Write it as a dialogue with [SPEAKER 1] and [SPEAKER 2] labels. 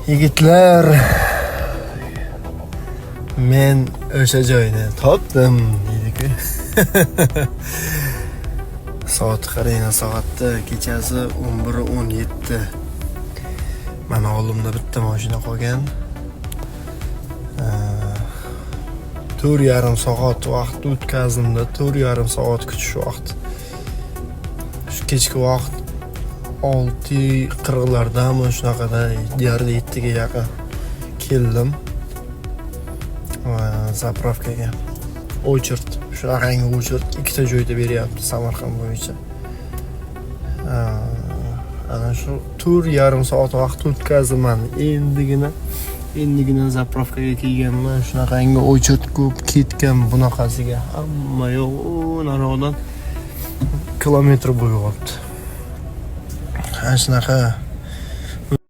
[SPEAKER 1] Yigitlar, men o'sha joyni topdim deydi-ku. Soat qarang, soatda kechasi 11:17. Mana oldimda bitta mashina qolgan. 4,5 soat vaqt o'tkazimda, 4,5 soat kutish vaqt. Shu kechki vaqt 6:40lardami shunaqada, deyarli 7ga yaqin keldim. Zapravkaga. O'chirt, shunaqangi o'chirt ikkita joyda beryapti Samarqand bo'yicha. Ana shu 4,5 soat vaqt o'tkazdim. Endigina zapravkaga kelganman. Shunaqangi o'chirt ko'p ketgan bunaqasiga. Hamma yo'q, naroqdan kilometr bo'yi qolibdi. Shunaqa